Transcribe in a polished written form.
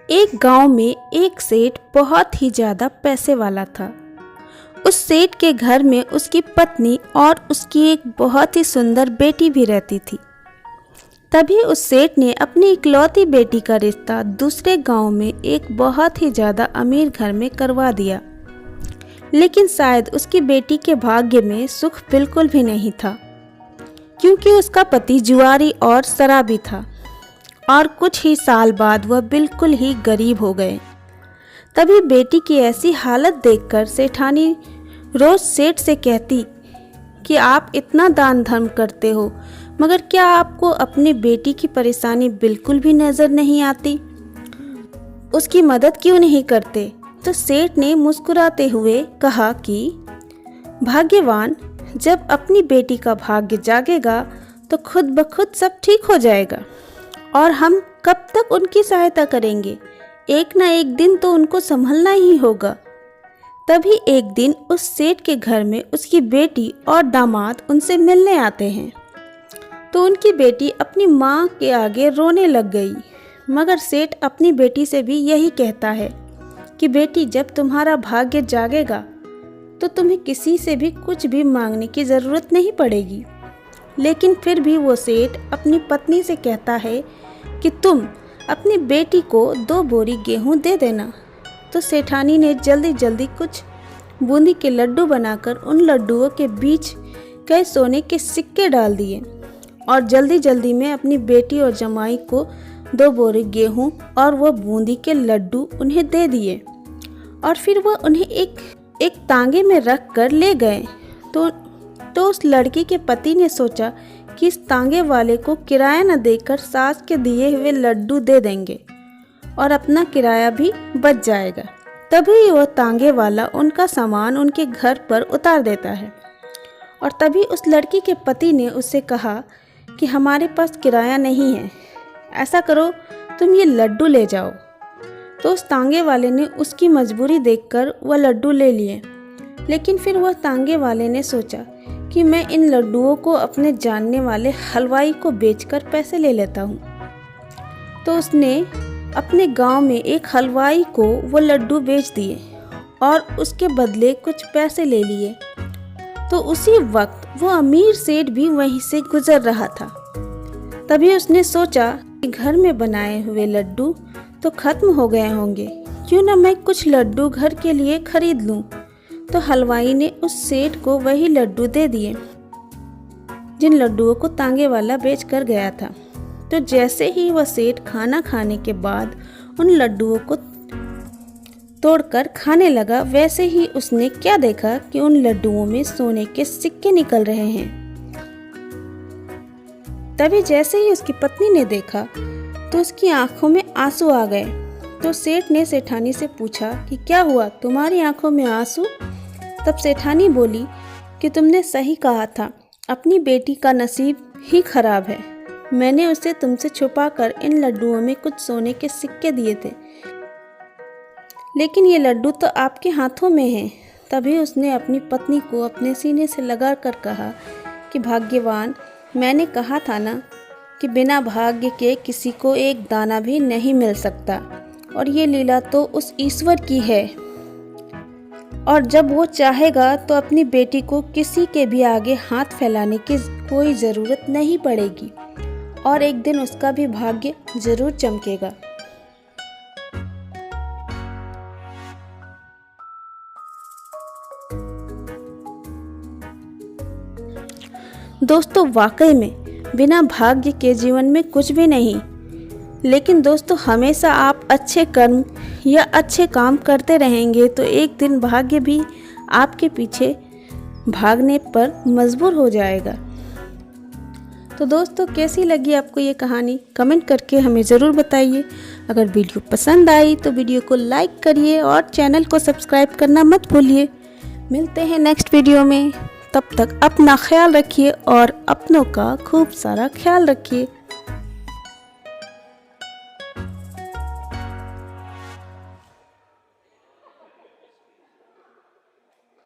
एक गांव में एक सेठ बहुत ही ज़्यादा पैसे वाला था। उस सेठ के घर में उसकी पत्नी और उसकी एक बहुत ही सुंदर बेटी भी रहती थी। तभी उस सेठ ने अपनी इकलौती बेटी का रिश्ता दूसरे गांव में एक बहुत ही ज़्यादा अमीर घर में करवा दिया। लेकिन शायद उसकी बेटी के भाग्य में सुख बिल्कुल भी नहीं था, क्योंकि उसका पति जुआरी और शराबी था और कुछ ही साल बाद वह बिल्कुल ही गरीब हो गए। तभी बेटी की ऐसी हालत देखकर सेठानी रोज सेठ से कहती कि आप इतना दान धर्म करते हो, मगर क्या आपको अपनी बेटी की परेशानी बिल्कुल भी नज़र नहीं आती? उसकी मदद क्यों नहीं करते? तो सेठ ने मुस्कुराते हुए कहा कि भाग्यवान, जब अपनी बेटी का भाग्य जागेगा तो खुद ब खुद सब ठीक हो जाएगा और हम कब तक उनकी सहायता करेंगे? एक ना एक दिन तो उनको संभलना ही होगा। तभी एक दिन उस सेठ के घर में उसकी बेटी और दामाद उनसे मिलने आते हैं। तो उनकी बेटी अपनी माँ के आगे रोने लग गई, मगर सेठ अपनी बेटी से भी यही कहता है कि बेटी, जब तुम्हारा भाग्य जागेगा तो तुम्हें किसी से भी कुछ भी मांगने की ज़रूरत नहीं पड़ेगी। लेकिन फिर भी वो सेठ अपनी पत्नी से कहता है कि तुम अपनी बेटी को 2 बोरी गेहूं दे देना। तो सेठानी ने जल्दी जल्दी कुछ बूंदी के लड्डू बनाकर उन लड्डुओं के बीच कई सोने के सिक्के डाल दिए और जल्दी जल्दी में अपनी बेटी और जमाई को 2 बोरी गेहूं और वह बूंदी के लड्डू उन्हें दे दिए और फिर वह उन्हें एक तांगे में रख कर ले गए। तो उस लड़की के पति ने सोचा कि इस तांगे वाले को किराया न देकर सास के दिए हुए लड्डू दे देंगे और अपना किराया भी बच जाएगा। तभी वह तांगे वाला उनका सामान उनके घर पर उतार देता है और तभी उस लड़की के पति ने उससे कहा कि हमारे पास किराया नहीं है, ऐसा करो तुम ये लड्डू ले जाओ। तो उस तांगे वाले ने उसकी मजबूरी देखकर वह लड्डू ले लिए। लेकिन फिर वह तांगे वाले ने सोचा कि मैं इन लड्डुओं को अपने जानने वाले हलवाई को बेचकर पैसे ले लेता हूँ। तो उसने अपने गांव में एक हलवाई को वो लड्डू बेच दिए और उसके बदले कुछ पैसे ले लिए। तो उसी वक्त वो अमीर सेठ भी वहीं से गुजर रहा था। तभी उसने सोचा कि घर में बनाए हुए लड्डू तो खत्म हो गए होंगे, क्यों ना मैं कुछ लड्डू घर के लिए खरीद लूं। तो हलवाई ने उस सेठ को वही लड्डू दे दिए जिन लड्डुओं को तांगे वाला बेच कर गया था। तो जैसे ही वह सेठ खाना खाने के बाद उन लड्डुओं को तोड़कर खाने लगा, वैसे ही उसने क्या देखा कि उन लड्डुओं में सोने के सिक्के निकल रहे हैं। तभी जैसे ही उसकी पत्नी ने देखा तो उसकी आंखों में आंसू आ गए। तो सेठ ने सेठानी से पूछा कि क्या हुआ, तुम्हारी आंखों में आंसू? तब सेठानी बोली कि तुमने सही कहा था, अपनी बेटी का नसीब ही खराब है। मैंने उसे तुमसे छुपाकर इन लड्डुओं में कुछ सोने के सिक्के दिए थे, लेकिन ये लड्डू तो आपके हाथों में हैं। तभी उसने अपनी पत्नी को अपने सीने से लगाकर कहा कि भाग्यवान, मैंने कहा था ना कि बिना भाग्य के किसी को एक दाना भी नहीं मिल सकता, और ये लीला तो उस ईश्वर की है, और जब वो चाहेगा तो अपनी बेटी को किसी के भी आगे हाथ फैलाने की कोई ज़रूरत नहीं पड़ेगी और एक दिन उसका भी भाग्य जरूर चमकेगा। दोस्तों, वाकई में बिना भाग्य के जीवन में कुछ भी नहीं। लेकिन दोस्तों, हमेशा आप अच्छे कर्म या अच्छे काम करते रहेंगे तो एक दिन भाग्य भी आपके पीछे भागने पर मजबूर हो जाएगा। तो दोस्तों, कैसी लगी आपको ये कहानी? कमेंट करके हमें ज़रूर बताइए। अगर वीडियो पसंद आई तो वीडियो को लाइक करिए और चैनल को सब्सक्राइब करना मत भूलिए। मिलते हैं नेक्स्ट वीडियो में। तब तक अपना ख्याल रखिए और अपनों का खूब सारा ख्याल रखिए।